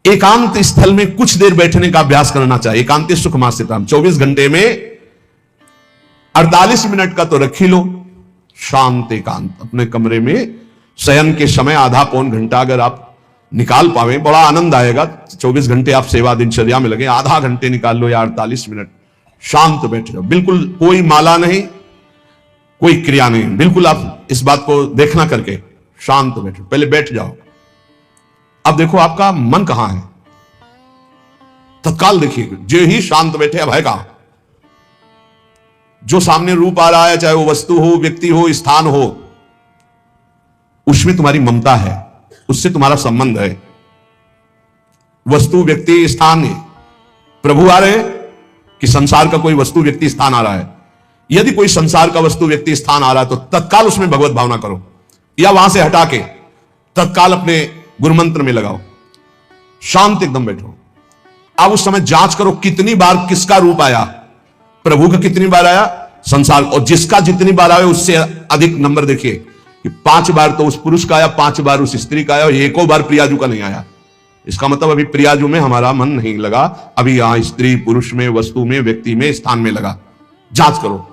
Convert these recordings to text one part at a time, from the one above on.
एकांत स्थल में कुछ देर बैठने का अभ्यास करना चाहिए। एकांत सुखमासिताम 24 घंटे में 48 मिनट का तो रख ही लो शांत एकांत अपने कमरे में। शयन के समय आधा पौन घंटा अगर आप निकाल पावे बड़ा आनंद आएगा। 24 घंटे आप सेवा दिनचर्या में लगे, आधा घंटे निकाल लो या 48 मिनट शांत बैठ जाओ। बिल्कुल कोई माला नहीं, कोई क्रिया नहीं, बिल्कुल आप इस बात को देखना करके शांत बैठो। पहले बैठ जाओ। अब देखो आपका मन कहां है, तत्काल देखिए। जो ही शांत बैठे, अब है कहां? जो सामने रूप आ रहा है, चाहे वो वस्तु हो, व्यक्ति हो, स्थान हो, उसमें तुम्हारी ममता है, उससे तुम्हारा संबंध है। वस्तु, व्यक्ति, स्थान, प्रभु आ रहे हैं कि संसार का कोई वस्तु, व्यक्ति, स्थान आ रहा है? यदि कोई संसार का वस्तु, व्यक्ति, स्थान आ रहा है तो तत्काल उसमें भगवत भावना करो, या वहां से हटा के तत्काल अपने गुरु मंत्र में लगाओ। शांत एकदम बैठो। अब उस समय जांच करो कितनी बार किसका रूप आया। प्रभु का कितनी बार आया, संसार, और जिसका जितनी बार आया उससे अधिक नंबर देखिए कि 5 बार तो उस पुरुष का आया, 5 बार उस स्त्री का आया, और एको बार प्रियाजू का नहीं आया। इसका मतलब अभी प्रियाजू में हमारा मन नहीं लगा, अभी यहां स्त्री, पुरुष में, वस्तु में, व्यक्ति में, स्थान में लगा। जांच करो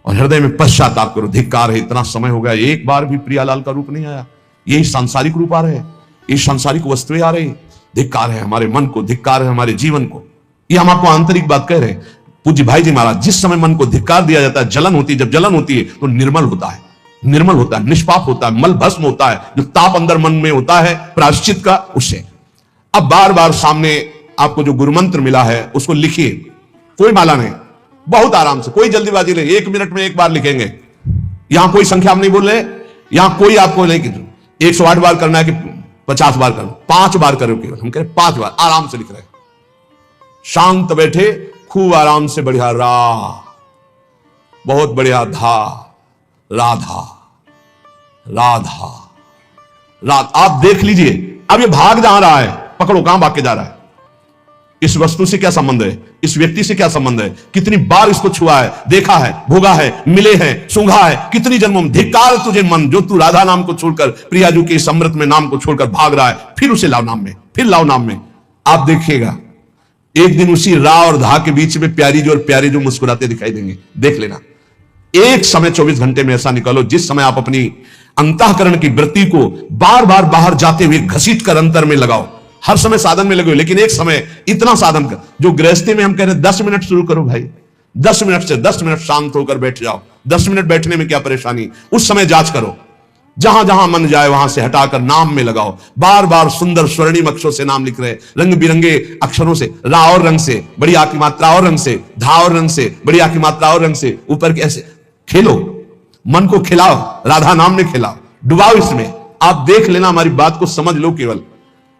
और हृदय में पश्चाताप करो। धिक्कार है, इतना समय हो गया, एक बार भी प्रियालाल का रूप नहीं आया। यही सांसारिक रूप आ रहे हैं, ये सांसारिक वस्तुएं आ रही। धिक्कार है हमारे मन को, धिक्कार है हमारे जीवन को। ये हम आपको आंतरिक बात कह रहे हैं। पूज्य भाई जी महाराज, जिस समय मन को धिक्कार दिया जाता है, जलन होती है, जब जलन होती है तो निर्मल होता है, निर्मल होता है, निष्पाप होता है, मल भस्म होता है। जो ताप अंदर मन में होता है प्रायश्चित का, उससे। अब बार बार सामने आपको जो गुरु मंत्र मिला है उसको लिखिए। कोई माला नहीं, बहुत आराम से, कोई जल्दीबाजी नहीं, 1 मिनट में 1 बार लिखेंगे। यहां कोई संख्या हम नहीं बोल रहे, यहां कोई आपको नहीं कि 108 बार करना है कि 50 बार करो, 5 बार करो केवल। हम कह रहे 5 बार आराम से लिख रहे हैं। शांत बैठे, खूब आराम से। बढ़िया रा, बहुत बढ़िया धा, राधा, राधा, राधा। आप देख लीजिए, अब ये भाग जहां रहा है, पकड़ो कहां भाग के जा रहा है। इस वस्तु से क्या संबंध है, इस व्यक्ति से क्या संबंध है, कितनी बार इसको छुआ है, देखा है, भोगा है, मिले हैं, सूंघा है, कितनी जन्मों में। धिक्कार तुझे मन, जो तू राधा नाम को छोड़कर, प्रियाजू के इस अमृत में नाम को छोड़कर भाग रहा है। फिर उसे लाओ नाम में, फिर लाओ नाम में। आप देखिएगा एक दिन उसी रा और धा के बीच में प्यारी जो और प्यारे जो मुस्कुराते दिखाई देंगे। देख लेना। एक समय 24 घंटे में ऐसा निकालो जिस समय आप अपनी अंतःकरण की वृत्ति को बार बार बाहर जाते हुए घसीट कर अंतर में लगाओ। हर समय साधन में लगे हो, लेकिन एक समय इतना साधन कर, जो गृहस्थी में हम कह रहे हैं 10 मिनट शुरू करो भाई। 10 मिनट से 10 मिनट शांत होकर बैठ जाओ। 10 मिनट बैठने में क्या परेशानी, उस समय जांच करो। जहां जहां मन जाए वहां से हटाकर नाम में लगाओ। बार बार सुंदर स्वर्णिम अक्षरों से नाम लिख रहे, रंग बिरंगे अक्षरों से, रा और रंग से, बड़ी आ की मात्रा और रंग से, धा और रंग से, बड़ी आ की मात्रा और रंग से, ऊपर के ऐसे खेलो। मन को खिलाओ, राधा नाम में खिलाओ, डुबाओ इसमें। आप देख लेना, हमारी बात को समझ लो। केवल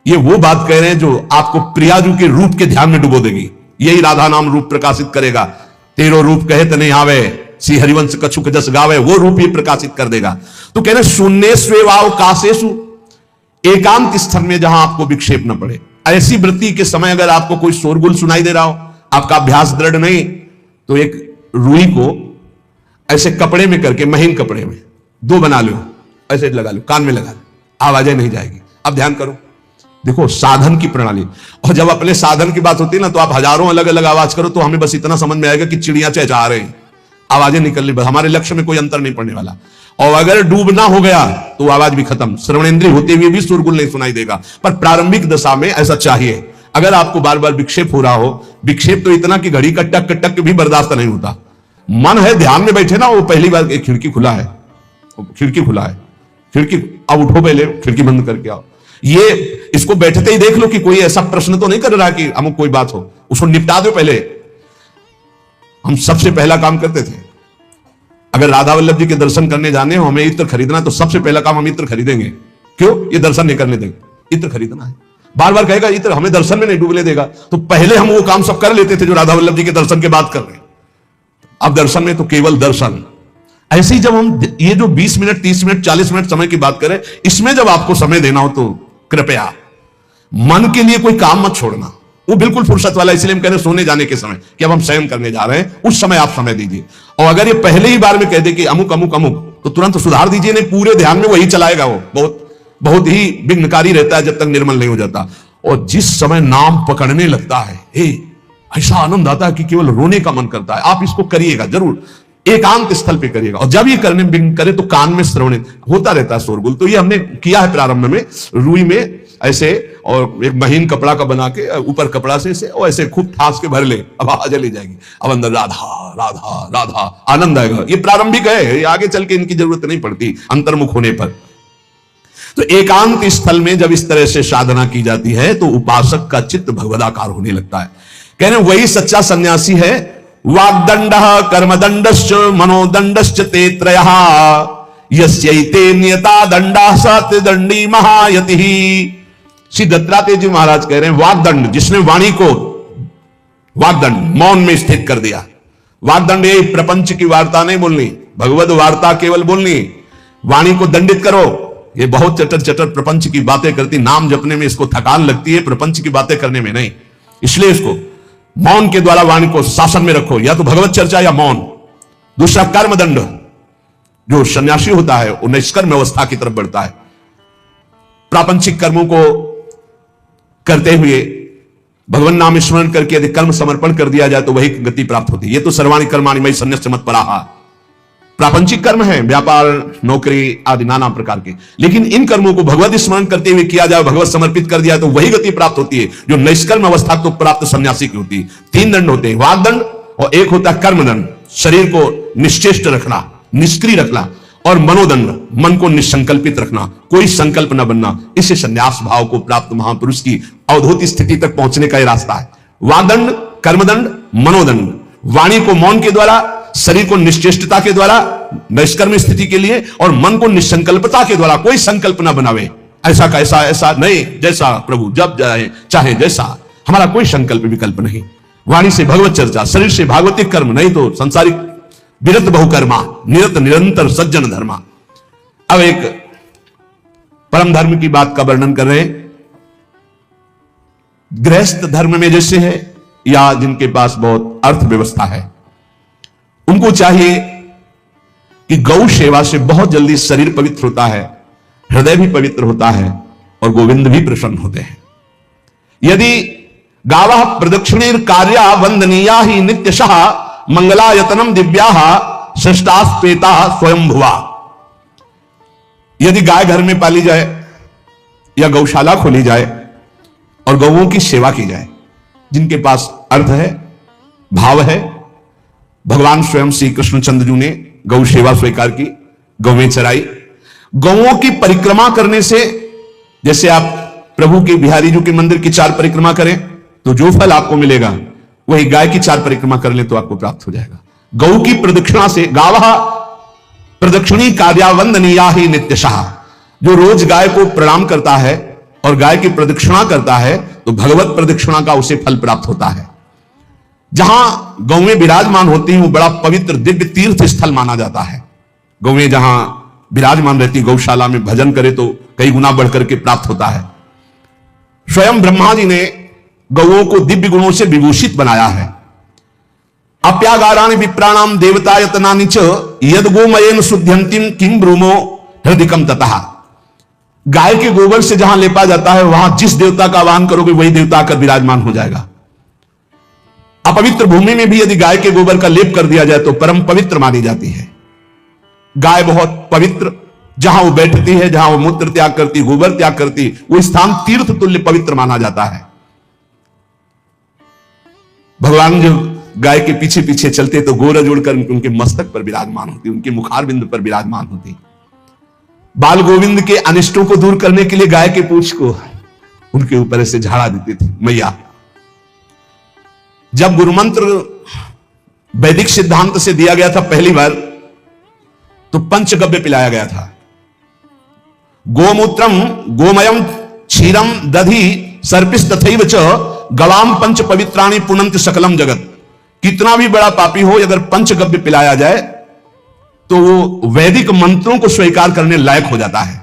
ये वो बात कह रहे हैं जो आपको प्रियाजू के रूप के ध्यान में डुबो देगी। यही राधा नाम रूप प्रकाशित करेगा। तेरो रूप कहे तने आवे, श्री हरिवंश कछुक जस गावे, वो रूप ही प्रकाशित कर देगा। तो कह रहे शून्य स्वेवाव काशेषु, एकांत स्थल में जहां आपको विक्षेप न पड़े। ऐसी वृत्ति के समय अगर आपको कोई शोरगुल सुनाई दे रहा हो, आपका अभ्यास दृढ़ नहीं, तो एक रुई को ऐसे कपड़े में करके, महीन कपड़े में 2 बना लो, ऐसे लगा लो, कान में लगा लो, आवाजें नहीं जाएगी। अब ध्यान करो, देखो साधन की प्रणाली। और जब अपने साधन की बात होती है ना, तो आप हजारों अलग अलग आवाज करो तो हमें बस इतना समझ में आएगा कि चिड़िया चहचहा रहे हैं, आवाजें निकलनी, बस हमारे लक्ष्य में कोई अंतर नहीं पड़ने वाला। और अगर डूबना हो गया तो आवाज भी खत्म, श्रवणेंद्रिय होते हुए भी शोरगुल नहीं सुनाई देगा। पर प्रारंभिक दशा में ऐसा चाहिए। अगर आपको बार बार विक्षेप हो रहा हो, विक्षेप तो इतना कि घड़ी का टक टक भी बर्दाश्त नहीं होता, मन है ध्यान में बैठे ना, वो पहली बार एक खिड़की खुला है, खिड़की खुला है, खिड़की, अब उठो, पहले खिड़की बंद करके आओ। ये इसको बैठते ही देख लो कि कोई ऐसा प्रश्न तो नहीं कर रहा कि हमको कोई बात हो, उसको निपटा दो पहले। हम सबसे पहला काम करते थे, अगर राधा वल्लभ जी के दर्शन करने जाने हो, हमें इत्र खरीदना, तो सबसे पहला काम हम इत्र खरीदेंगे। क्यों? ये दर्शन नहीं करने देंगे, इत्र खरीदना है। बार बार कहेगा इत्र हमें दर्शन में नहीं डूबने देगा, तो पहले हम वो काम सब कर लेते थे जो राधा वल्लभ जी के दर्शन के बाद कर रहे हैं। अब दर्शन में तो केवल दर्शन। ऐसे ही जब हम ये जो 20 मिनट, 30 मिनट, 40 मिनट समय की बात करें, इसमें जब आपको समय देना हो तो कृपया मन के लिए कोई काम मत छोड़ना, वो बिल्कुल फुर्सत वाला। इसलिए हम कह रहे हैं सोने जाने के समय कि अब हम शयन करने जा रहे हैं, उस समय आप समय दीजिए। और अगर ये पहले ही बार में कह दे कि अमुक अमुक अमुक, तो तुरंत सुधार दीजिए, नहीं पूरे ध्यान में वही चलाएगा। वो बहुत बहुत ही विघ्नकारी रहता है जब तक निर्मल नहीं हो जाता। और जिस समय नाम पकड़ने लगता है, ऐसा आनंद आता है कि केवल रोने का मन करता है। आप इसको करिएगा जरूर, एकांत स्थल पे करिएगा। और जब ये करने करे तो कान में श्रवण होता रहता है, शोरगुल। तो ये हमने किया है प्रारंभ में, रुई में ऐसे, और एक महीन कपड़ा का बना के ऊपर कपड़ा से ऐसे, और ऐसे खूब ठास के भर ले, अब आवाज चली जाएगी, अब अंदर राधा राधा राधा, आनंद आएगा। ये प्रारंभिक है, आगे चल के इनकी जरूरत नहीं पड़ती अंतर्मुख होने पर। तो एकांत स्थल में जब इस तरह से साधना की जाती है तो उपासक का चित्त भगवदाकार होने लगता है। कहने वही सच्चा सन्यासी है। वाग्दंड कर्मदंडश्च मनोदंडश्च ते त्रयः यस्यैते नियता दंडा सत्यदंडी महायतिः। श्री दत्तात्रेय जी महाराज कह रहे हैं वाग्दंड, जिसने वाणी को वाग्दंड मौन में स्थित कर दिया। वाग्दंड ये प्रपंच की वार्ता नहीं बोलनी, भगवद वार्ता केवल बोलनी। वाणी को दंडित करो, ये बहुत चटर चटर प्रपंच की बातें करती, नाम जपने में इसको थकान लगती है, प्रपंच की बातें करने में नहीं। इसलिए इसको मौन के द्वारा वाणी को शासन में रखो, या तो भगवत चर्चा या मौन। दूसरा कर्मदंड, जो सन्यासी होता है वो निष्कर्म अवस्था की तरफ बढ़ता है। प्रापंचिक कर्मों को करते हुए भगवान नाम स्मरण करके यदि कर्म समर्पण कर दिया जाए तो वही गति प्राप्त होती है। ये तो सर्वाणि कर्माणि मयि सन्न्यस्य मत्पराः, प्रापंचिक कर्म है, व्यापार नौकरी आदि नाना प्रकार के। लेकिन इन कर्मों को भगवत स्मरण करते हुए किया जाए, भगवत समर्पित कर दिया तो वही गति प्राप्त होती है जो निष्कर्म अवस्था तो प्राप्त सन्यासी की होती है। 3 दंड होते हैं, वाग्दंड, और एक होता है कर्मदंड, शरीर को निश्चेष्ट रखना, निष्क्रिय रखना, और मनोदंड, मन को निसंकल्पित रखना, कोई संकल्प न बनना। इससे संन्यास भाव को प्राप्त महापुरुष की अवधूत स्थिति तक पहुंचने का यह रास्ता है। वाग्दंड, कर्मदंड, मनोदंड, वाणी को मौन के द्वारा, शरीर को निश्चेष्टता के द्वारा निष्कर्म स्थिति के लिए, और मन को निसंकल्पता के द्वारा, कोई संकल्प ना बनावे, ऐसा का ऐसा, ऐसा नहीं, जैसा प्रभु जब जाए चाहे जैसा, हमारा कोई संकल्प विकल्प नहीं। वाणी से भगवत चर्चा, शरीर से भागवतिक कर्म, नहीं तो संसारिक विरत बहुकर्मा, निरत निरंतर सज्जन धर्मा। अब एक परम धर्म की बात का वर्णन कर रहे हैं। गृहस्थ धर्म में जैसे है, या जिनके पास बहुत अर्थव्यवस्था है, उनको चाहिए कि गौ सेवा से बहुत जल्दी शरीर पवित्र होता है, हृदय भी पवित्र होता है, और गोविंद भी प्रसन्न होते हैं। यदि गावः प्रदक्षिणेर कार्या वंदनीया ही नित्यशः मंगलायतनम दिव्याः सृष्टास्पेता स्वयं भुवा। यदि गाय घर में पाली जाए या गौशाला खोली जाए और गौओं की सेवा की जाए, जिनके पास अर्थ है, भाव है, भगवान स्वयं श्री कृष्णचंद्र जी ने गौ सेवा स्वीकार की, गौवें चराई। गौओं की परिक्रमा करने से, जैसे आप प्रभु के बिहारी जी के मंदिर की 4 परिक्रमा करें तो जो फल आपको मिलेगा, वही गाय की 4 परिक्रमा कर ले तो आपको प्राप्त हो जाएगा। गौ की प्रदक्षिणा से, गावः प्रदक्षिणी कार्या वंदनीया ही नित्यशः, जो रोज गाय को प्रणाम करता है और गाय की प्रदक्षिणा करता है तो भगवत प्रदक्षिणा का उसे फल प्राप्त होता है। जहां गौवें विराजमान होती हैं वो बड़ा पवित्र दिव्य तीर्थ स्थल माना जाता है। गौवें जहां विराजमान रहती, गौशाला में भजन करे तो कई गुना बढ़कर के प्राप्त होता है। स्वयं ब्रह्मा जी ने गौओं को दिव्य गुणों से विभूषित बनाया है। अप्यागाराणि विप्राणाम देवतायतनानि च यद गोमयेन शुद्ध्यन्तिम किम ब्रूमो हृदिकम ततः। गाय के गोबर से जहां लेपा जाता है वहां जिस देवता का आह्वान करोगे वही देवता आकर विराजमान हो जाएगा। अपवित्र भूमि में भी यदि गाय के गोबर का लेप कर दिया जाए तो परम पवित्र मानी जाती है। गाय बहुत पवित्र, जहां वो बैठती है, जहां वो मूत्र त्याग करती, गोबर त्याग करती, वो स्थान तीर्थ तुल्य पवित्र माना जाता है। भगवान जब गाय के पीछे पीछे चलते तो गोरज उड़कर उनके मस्तक पर विराजमान होती, उनके मुखार बिंदु पर विराजमान होती। बाल गोविंद के अनिष्टों को दूर करने के लिए गाय के पूंछ को उनके ऊपर ऐसे झाड़ा देती थी मैया। जब गुरुमंत्र वैदिक सिद्धांत से दिया गया था पहली बार, तो पंचगव्य पिलाया गया था। गोमूत्रम गोमयम क्षीरम दधि सर्पिस तथैव च गवाम पंच पवित्राणि पुनंति सकलम जगत। कितना भी बड़ा पापी हो, अगर पंचगव्य पिलाया जाए तो वो वैदिक मंत्रों को स्वीकार करने लायक हो जाता है,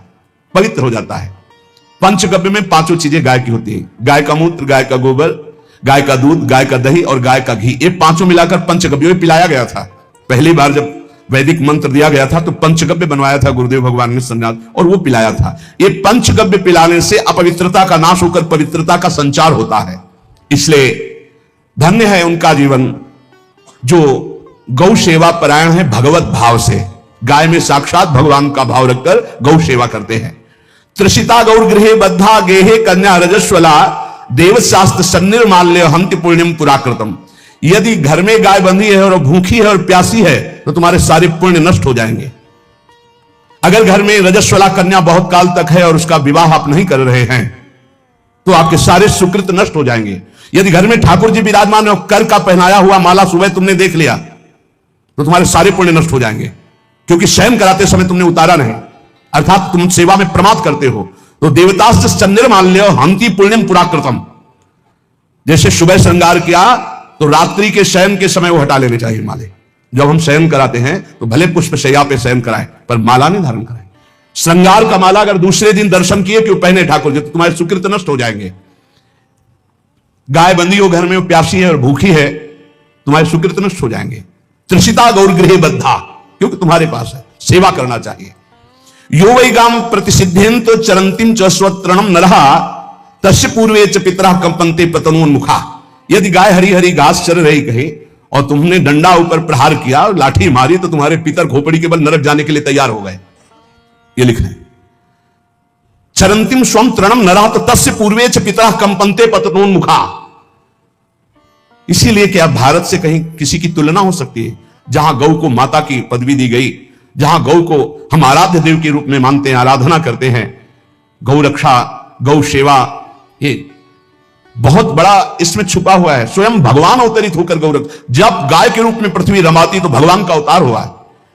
पवित्र हो जाता है। पंचगव्य में 5 चीजें गाय की होती है। गाय का मूत्र, गाय का गोबर, गाय का दूध, गाय का दही और गाय का घी, ये 5 मिलाकर पंचगव्य में पिलाया गया था। पहली बार जब वैदिक मंत्र दिया गया था, तो पंचगव्य बनवाया था गुरुदेव भगवान ने सन्यास, और वो पिलाया था। ये पंचगव्य पिलाने से अपवित्रता का नाश होकर पवित्रता का संचार होता है। इसलिए धन्य है उनका जीवन जो गौ सेवा परायण है, भगवत भाव से गाय में साक्षात भगवान का भाव रखकर गौ सेवा करते हैं। त्रिषिता गौर गृहे बद्धा गेहे कन्या रजस्वला देवशास्त्र सन्निर्माल्य हंति पुण्यम पुराकृतम। यदि घर में गाय बंधी है और भूखी है और प्यासी है तो तुम्हारे सारे पुण्य नष्ट हो जाएंगे। अगर घर में रजस्वला कन्या बहुत काल तक है और उसका विवाह आप नहीं कर रहे हैं तो आपके सारे सुकृत नष्ट हो जाएंगे। यदि घर में ठाकुर जी विराजमान और कर का पहनाया हुआ माला सुबह तुमने देख लिया तो तुम्हारे सारे पुण्य नष्ट हो जाएंगे, क्योंकि शयन कराते समय तुमने उतारा नहीं, अर्थात तुम सेवा में प्रमाद करते हो। तो देवतास्त्र सन्निर्माल्य हंति पुण्यम पुराकृतम। जैसे सुबह श्रृंगार किया तो रात्रि के शयन के समय वो हटा लेने चाहिए माले। जब हम शयन कराते हैं तो भले पुष्प शैया पे शयन कराएं पर माला नहीं धारण कराएं। श्रृंगार का माला अगर दूसरे दिन दर्शन किए कि वो पहने ठाकुर जी तो तुम्हारे सुकृत नष्ट हो जाएंगे। गाय बंदी हो घर में, वो प्यासी है और भूखी है, तुम्हारे सुकृत नष्ट हो जाएंगे। त्रिषिता गौर गृहे बद्धा, क्योंकि तुम्हारे पास है, सेवा करना चाहिए। यो वै गाम प्रतिसिद्धेन तो चरंतिम च स्वत्रणम नरहा तस्य पूर्वे च पितरा कंपन्ते पतनोन्मुखा। यदि गाय हरी हरी घास चर रही कहीं और तुमने डंडा ऊपर प्रहार किया, लाठी मारी, तो तुम्हारे पितर खोपड़ी के बल नरक जाने के लिए तैयार हो गए। ये लिखना है, चरंतिम स्वम तृणम नरहा तो तस्य पूर्वे च पितरा कंपन्ते पतनोन्मुखा। इसीलिए क्या भारत से कहीं किसी की तुलना हो सकती है जहां गौ को माता की पदवी दी गई, जहां गौ को हम आराध्य देव के रूप में मानते हैं, आराधना करते हैं। गौ रक्षा, गौ सेवा, ये बहुत बड़ा इसमें छुपा हुआ है। स्वयं भगवान अवतरित होकर गौ रक्षा, जब गाय के रूप में पृथ्वी रमाती तो भगवान का अवतार हुआ है।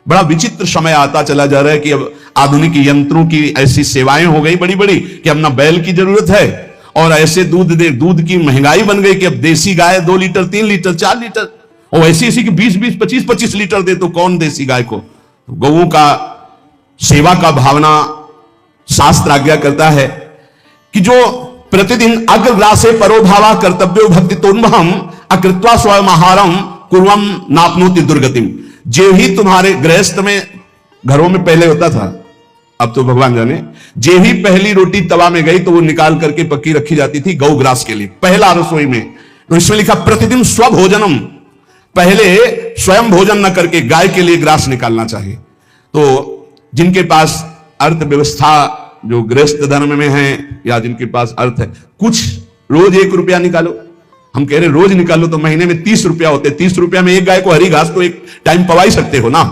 बड़ा विचित्र समय आता चला जा रहा है कि अब आधुनिक यंत्रों की ऐसी सेवाएं हो गई बड़ी बड़ी कि अब ना बैल की जरूरत है और ऐसे दूध की महंगाई बन गई कि अब देसी गाय 2 लीटर 3 लीटर 4 लीटर और ऐसी ऐसी कि 20-20 25-25 लीटर दे तो कौन देसी गाय को। तो गौओं का सेवा का भावना शास्त्र आज्ञा करता है कि जो प्रतिदिन अग्रग्रासे परोभावा कर्तव्यो भक्ति तोन्महम अकृत्वा स्वयं आहारम कुर्वम नापनोति दुर्गतिम। जो ही तुम्हारे गृहस्थ में घरों में पहले होता था, अब तो भगवान जाने, जे ही पहली रोटी तवा में गई तो वो निकाल करके पक्की रखी जाती थी गौ ग्रास के लिए, पहला रसोई में। तो इसमें लिखा प्रतिदिन स्वभोजनम, पहले स्वयं भोजन न करके गाय के लिए ग्रास निकालना चाहिए। तो जिनके पास अर्थव्यवस्था जो गृहस्थ धर्म में है या जिनके पास अर्थ है, कुछ रोज 1 रुपया निकालो। हम कह रहे रोज निकालो तो महीने में 30 रुपया होते, 30 रुपया में एक गाय को हरी घास तो एक टाइम पवा ही सकते हो ना,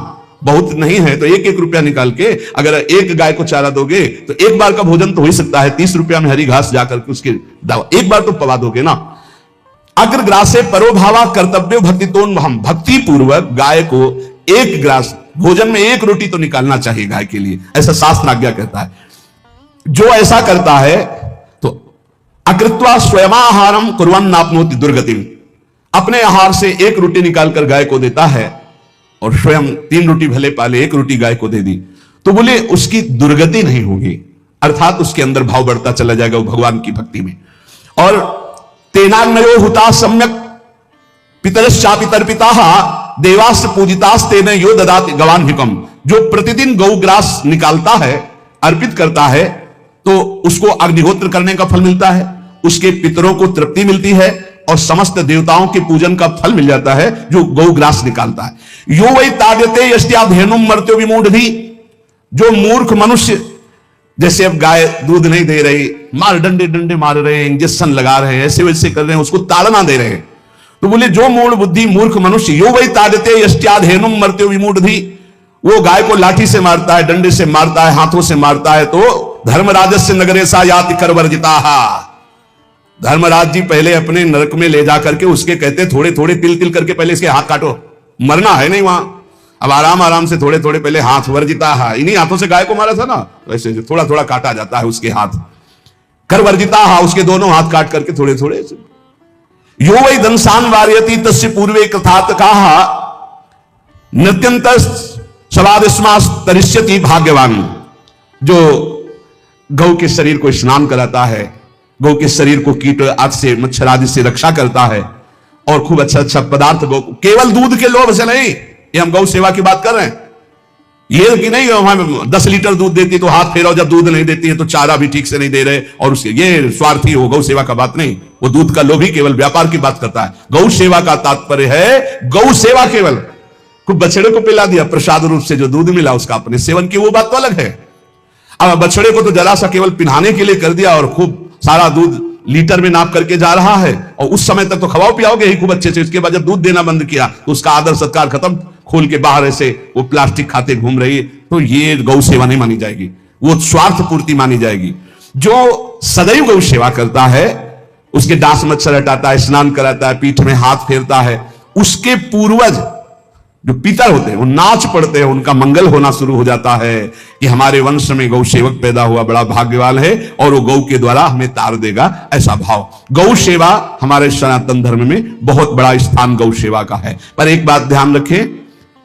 बहुत नहीं है तो 1-1 रुपया निकाल के अगर एक गाय को चारा दोगे तो एक बार का भोजन तो हो ही सकता है। 30 रुपया में हरी घास जाकर के उसकी एक बार तो पवा दोगे ना। अग्रग्रासे परोभावा कर्तव्य भक्ति तोन्महम, भक्ति पूर्वक गाय को 1 ग्रास भोजन में 1 रोटी तो निकालना चाहिए गाय के लिए, ऐसा शास्त्र आज्ञा कहता है। जो ऐसा करता है तो अकृत्वा स्वयमाहारम कुर्वन् नाप्नोति दुर्गतिम, अपने आहार से 1 रोटी निकालकर गाय को देता है और स्वयं 3 रोटी भले पाले 1 रोटी गाय को दे दी तो बोले उसकी दुर्गति नहीं होगी, अर्थात उसके अंदर भाव बढ़ता चला जाएगा भगवान की भक्ति में। और तेनान्नयो हुता सम्यक पितरश्चापितर्पिता देवास्त्र पूजितास्तेन यो ददाति गवान्हिकम। जो प्रतिदिन गौग्रास निकालता है, अर्पित करता है, तो उसको अग्निहोत्र करने का फल मिलता है, उसके पितरों को तृप्ति मिलती है और समस्त देवताओं के पूजन का फल मिल जाता है जो गौग्रास निकालता है। यो वै ताड्यते यस्त्याधेनुम मर्त्यो विमूढ़धि। जो मूर्ख मनुष्य, जैसे अब गाय दूध नहीं दे रही, मार डंडे मार रहे हैं, इंजेक्शन लगा रहे हैं, ऐसे वैसे कर रहे हैं, उसको ताड़ना दे रहे हैं, तो बोले जो मूढ़ बुद्धि मूर्ख मनुष्य, यो वै ताड्यते यस्त्याधेनुम मर्त्यो विमूढ़धि, वो गाय को लाठी से मारता है, डंडे से मारता है, हाथों से मारता है, तो धर्मराजस्य नगरे सा याति करवर्जिता। धर्मराज जी पहले अपने नरक में ले जाकर के उसके कहते थोड़े थोड़े तिल करके पहले इसके हाथ काटो, मरना है नहीं वहां, अब आराम से थोड़े थोड़े पहले हाथ वर्जिता है, इन्हीं हाथों से गाय को मारा था ना, तो ऐसे थोड़ा थोड़ा काटा जाता है उसके हाथ, कर वर्जिता, उसके दोनों हाथ काट करके थोड़े थोड़े। यो वै दंसान वार्यति तस्य पूर्वे कथात कहा नृत्यंत सवादिस्मास तरिष्यति भाग्यवान। जो गौ के शरीर को स्नान कराता है, गौ के शरीर को कीट आदि से मच्छर आदि से रक्षा करता है और खूब अच्छा पदार्थ गौ, केवल दूध के लोभ से नहीं, ये हम गौ सेवा की बात कर रहे हैं, ये कि नहीं हमें 10 लीटर दूध देती तो हाथ फेराओ, जब दूध नहीं देती है तो चारा भी ठीक से नहीं दे रहे, और उसके ये स्वार्थी हो। गौ सेवा का बात नहीं, वो दूध का लोभी केवल व्यापार की बात करता है। गौ सेवा का तात्पर्य है गौ सेवा केवल खूब बछड़े को पिला दिया प्रसाद रूप से, जो दूध मिला उसका अपने सेवन की, वो बात तो अलग है। अब बछड़े को तो जरा सा केवल पिन्हाने के लिए कर दिया और खूब सारा दूध लीटर में नाप करके जा रहा है, और उस समय तक तो खवाओ पियाओगे ही खूब अच्छे से। उसके बाद जब दूध देना बंद किया तो उसका आदर सत्कार खत्म, खोल के बाहर ऐसे वो प्लास्टिक खाते घूम रही है, तो ये गौ सेवा नहीं मानी जाएगी, वो स्वार्थ पूर्ति मानी जाएगी। जो सदैव गौ सेवा करता है, उसके दांत मच्छर हटाता है, स्नान कराता है, पीठ में हाथ फेरता है, उसके पूर्वज जो पितर होते हैं वो नाच पड़ते हैं, उनका मंगल होना शुरू हो जाता है कि हमारे वंश में गौ सेवक पैदा हुआ, बड़ा भाग्यवान है, और वो गौ के द्वारा हमें तार देगा, ऐसा भाव। गौ सेवा हमारे सनातन धर्म में बहुत बड़ा स्थान गौ सेवा का है। पर एक बात ध्यान रखें,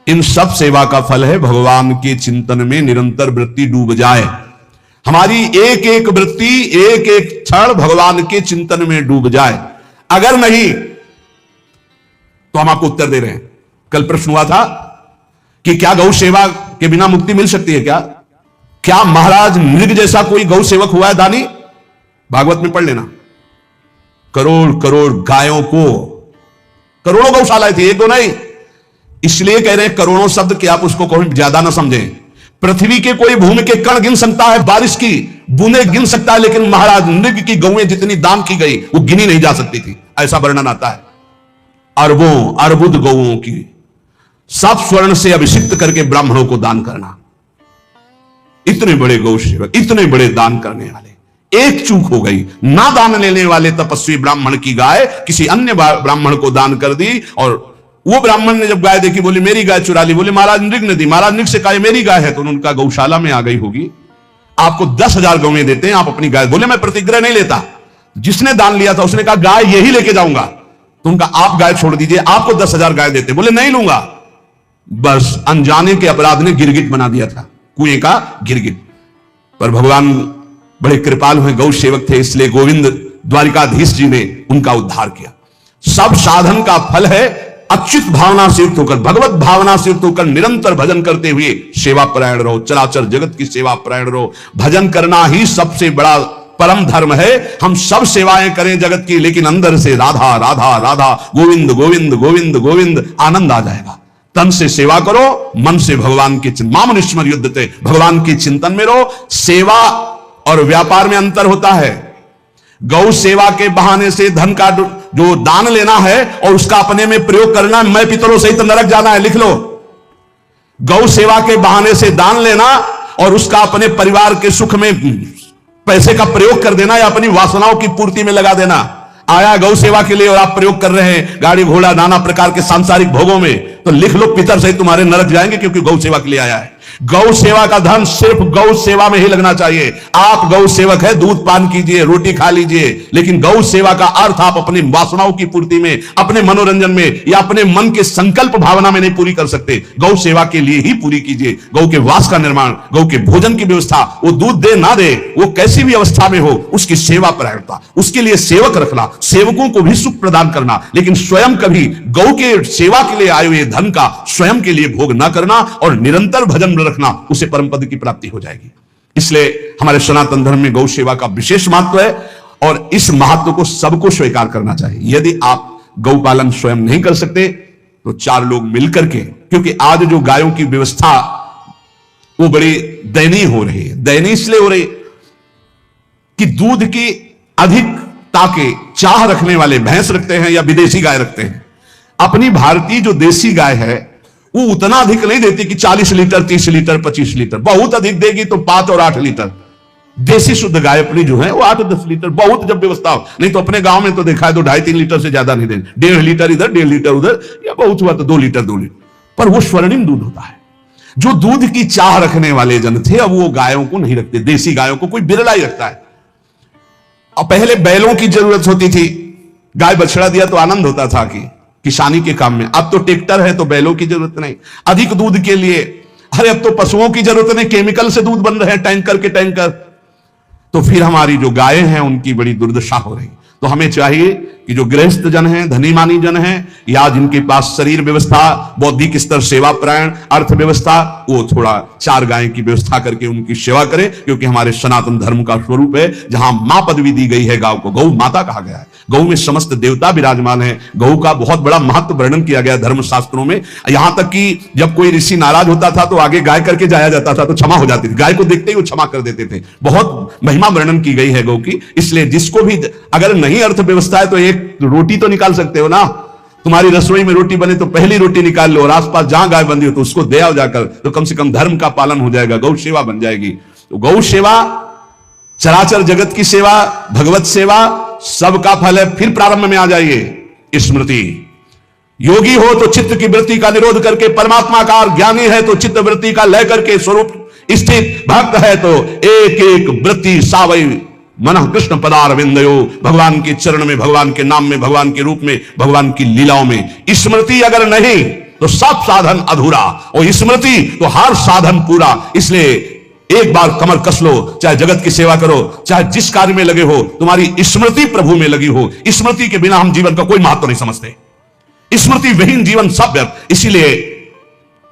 इन सब सेवा का फल है भगवान के चिंतन में निरंतर वृत्ति डूब जाए। हमारी एक एक वृत्ति, एक एक क्षण भगवान के चिंतन में डूब जाए। अगर नहीं तो हम आपको उत्तर दे रहे हैं। कल प्रश्न हुआ था कि क्या गौ सेवा के बिना मुक्ति मिल सकती है? क्या महाराज नृग जैसा कोई गौ सेवक हुआ है दानी? भागवत में पढ़ लेना। करोड़ करोड़ गायों को, करोड़ों गौशालाएं थी, एक दो नहीं। इसलिए कह रहे हैं करोड़ों शब्द कि आप उसको कोई ज्यादा ना समझें। पृथ्वी के कोई भूमि के कण गिन सकता है, बारिश की बूंदे गिन सकता है, लेकिन महाराज नृग की गौएं जितनी दान की गई वो गिनी नहीं जा सकती थी, ऐसा वर्णन आता है। अरबों अर्बुद गौओं की सब स्वर्ण से अभिषिक्त करके ब्राह्मणों को दान करना। इतने बड़े गौ सेवक, इतने बड़े दान करने वाले, एक चूक हो गई, ना दान लेने वाले तपस्वी ब्राह्मण की गाय किसी अन्य ब्राह्मण को दान कर दी, और वो ब्राह्मण ने जब गाय देखी बोली मेरी गाय चुरा ली। बोले महाराज नृग ने दी। महाराज नृग से कहा मेरी गाय है, तो उनका गौशाला में आ गई होगी। आपको 10,000 गौएं देते हैं, आप अपनी गाय। बोले मैं प्रतिग्रह नहीं लेता। जिसने दान लिया था उसने कहा गाय यही लेके जाऊंगा, तो उनका आप गाय छोड़ दीजिए, आपको 10,000 गाय देते। बोले नहीं लूंगा। बस अनजाने के अपराध ने गिरगिट बना दिया था, कुएं का गिरगिट। पर भगवान बड़े कृपालु हैं, गौ सेवक थे, इसलिए गोविंद द्वारिकाधीश जी ने उनका उद्धार किया। सब साधन का फल है अच्युत भावना से युक्त होकर, भगवत भावना से युक्त होकर निरंतर भजन करते हुए सेवा परायण रहो, चराचर जगत की सेवा परायण रहो। भजन करना ही सबसे बड़ा परम धर्म है। हम सब सेवाएं करें जगत की, लेकिन अंदर से राधा राधा राधा, गोविंद गोविंद गोविंद गोविंद, आनंद आ जाएगा। तन से सेवा करो, मन से भगवान के माम निस्मर युद्धते, भगवान के चिंतन में रहो। सेवा और व्यापार में अंतर होता है। गौ सेवा के बहाने से धन का जो दान लेना है और उसका अपने में प्रयोग करना, मैं पितरों सहित नरक जाना है, लिख लो। गौ सेवा के बहाने से दान लेना और उसका अपने परिवार के सुख में पैसे का प्रयोग कर देना या अपनी वासनाओं की पूर्ति में लगा देना। आया गौ सेवा के लिए और आप प्रयोग कर रहे हैं गाड़ी घोड़ा नाना प्रकार के सांसारिक भोगों में, तो लिख लो पितर सहित तुम्हारे नरक जाएंगे, क्योंकि गौ सेवा के लिए आया है। गौ सेवा का धन सिर्फ गौ सेवा में ही लगना चाहिए। आप गौ सेवक है, दूध पान कीजिए, रोटी खा लीजिए, लेकिन गौ सेवा का अर्थ आप अपनी वासनाओं की पूर्ति में, अपने मनोरंजन में या अपने मन के संकल्प भावना में नहीं पूरी कर सकते। गौ सेवा के लिए ही पूरी कीजिए। गौ के वास का निर्माण, गौ के भोजन की व्यवस्था, वो दूध दे ना दे, वो कैसी भी अवस्था में हो, उसकी सेवा परायणता, उसके लिए सेवक रखना, सेवकों को भी सुख प्रदान करना, लेकिन स्वयं कभी गौ के सेवा के लिए आए हुए धन का स्वयं के लिए भोग ना करना और निरंतर भजन रखना, उसे परम पद की प्राप्ति हो जाएगी। इसलिए हमारे सनातन धर्म में गौ सेवा का विशेष महत्व है और इस महत्व को सबको स्वीकार करना चाहिए। यदि आप गौ पालन स्वयं नहीं कर सकते तो 4 लोग मिलकर के, क्योंकि आज जो गायों की व्यवस्था वो बड़ी दयनीय हो रही है। दयनीय इसलिए हो रही कि दूध की अधिकता के चाह रखने वाले भैंस रखते हैं या विदेशी गाय रखते हैं। अपनी भारतीय जो देसी गाय है वो उतना अधिक नहीं देती कि 40 लीटर 30 लीटर 25 लीटर, बहुत अधिक देगी तो 5 और 8 लीटर। देसी शुद्ध गाय अपनी जो है वो 8-10 लीटर, बहुत जब व्यवस्था हो। नहीं तो अपने गांव में तो देखा है तो 2.5-3 लीटर से ज्यादा नहीं देंगे, 1.5 लीटर इधर 1.5 लीटर उधर, या बहुत हुआ तो 2 लीटर 2 लीटर, पर वो स्वर्णिम दूध होता है। जो दूध की चाह रखने वाले जन थे अब वो गायों को नहीं रखते, देसी गायों को कोई बिरला ही रखता है। अब पहले बैलों की जरूरत होती थी, गाय बछड़ा दिया तो आनंद होता था कि किसानी के काम में। अब तो ट्रैक्टर है तो बैलों की जरूरत नहीं। अधिक दूध के लिए अरे अब तो पशुओं की जरूरत नहीं, केमिकल से दूध बन रहे हैं, टैंकर के टैंकर। तो फिर हमारी जो गायें हैं उनकी बड़ी दुर्दशा हो रही। तो हमें चाहिए कि जो गृहस्थ जन हैं, धनी मानी जन हैं, या जिनके पास शरीर व्यवस्था, बौद्धिक स्तर, सेवा प्रायण, अर्थव्यवस्था, वो थोड़ा 4 गाय की व्यवस्था करके उनकी सेवा करें, क्योंकि हमारे सनातन धर्म का स्वरूप है, जहां मां पदवी दी गई है गांव को, गौ माता कहा गया है, गौ में समस्त देवता विराजमान है, गौ का बहुत बड़ा महत्व वर्णन किया गया धर्म शास्त्रों में। यहां तक कि जब कोई ऋषि नाराज होता था तो आगे गाय करके जाया जाता था, तो क्षमा हो जाती थी, गाय को देखते ही वो क्षमा कर देते थे। बहुत महिमा वर्णन की गई है गौ की। इसलिए जिसको भी अगर नहीं अर्थव्यवस्था है तो एक रोटी तो निकाल सकते हो ना, तुम्हारी रसोई में रोटी बने तो पहली रोटी निकाल लो, और आसपास जहां गाय बंधी हो तो उसको दे आओ जाकर, तो कम से कम धर्म का पालन हो जाएगा, गौ सेवा बन जाएगी। तो गौ सेवा, चराचर जगत की सेवा, भगवत सेवा, सबका फल है। फिर प्रारंभ में आ जाइए, स्मृति। योगी हो तो चित्त की वृत्ति का निरोध करके परमात्माकार, ज्ञानी है तो चित्त वृत्ति का लय करके स्वरूप स्थित, भक्त है तो एक एक वृत्ति सावई मन कृष्ण पदारविंदयो, भगवान के चरण में, भगवान के नाम में, भगवान के रूप में, भगवान की लीलाओं में। स्मृति अगर नहीं तो सब साधन अधूरा, और स्मृति तो हर साधन पूरा। इसलिए एक बार कमर कस लो, चाहे जगत की सेवा करो, चाहे जिस कार्य में लगे हो, तुम्हारी स्मृति प्रभु में लगी हो। स्मृति के बिना हम जीवन का कोई महत्व नहीं समझते, स्मृति विहीन जीवन सब व्यर्थ। इसीलिए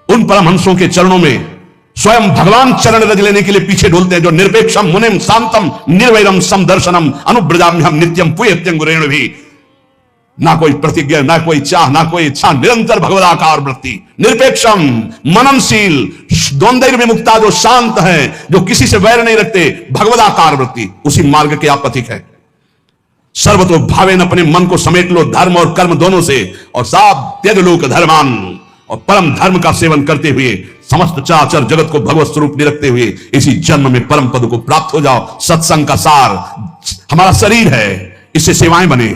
उन परमहंसों के चरणों में स्वयं भगवान चरण रज लेने के लिए पीछे डोलते हैं, जो निरपेक्षम मुनिम शांतम निर्वैरम समदर्शनम अनुब्रजाम्यहम नित्यम पुयत्यंगुरेण भी। ना कोई प्रतिज्ञा, ना कोई चाह, ना कोई इच्छा, निरंतर भगवदाकार वृत्ति, निरपेक्षम, मननशील, द्वंद्व विमुक्ता, जो शांत है, जो किसी से वैर नहीं रखते, भगवदाकार वृत्ति, उसी मार्ग के आप पथिक है। सर्वतो भावेन, अपने मन को समेट लो धर्म और कर्म दोनों से, और साब त्यज लोक धर्मान, और परम धर्म का सेवन करते हुए समस्त चराचर जगत को भगवत स्वरूप निरखते हुए इसी जन्म में परम पद को प्राप्त हो जाओ। सत्संग का सार हमारा शरीर है, इससे सेवाएं बने,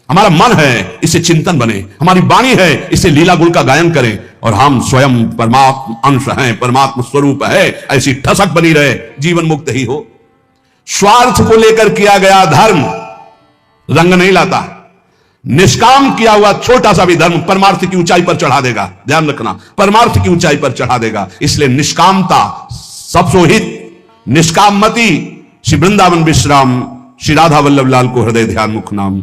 हमारा मन है, इससे चिंतन बने, हमारी वाणी है, इससे लीला गुण का गायन करें, और हम स्वयं परमात्मा अंश हैं, परमात्मा स्वरूप है, ऐसी ठसक बनी रहे, जीवन मुक्त ही हो। स्वार्थ को लेकर किया गया धर्म रंग नहीं लाता, निष्काम किया हुआ छोटा सा भी धर्म परमार्थ की ऊंचाई पर चढ़ा देगा। ध्यान रखना, परमार्थ की ऊंचाई पर चढ़ा देगा। इसलिए निष्कामता सब सोहित, निष्कामति। श्री वृंदावन विश्राम, श्री राधा वल्लभ लाल को हृदय ध्यान मुख नाम।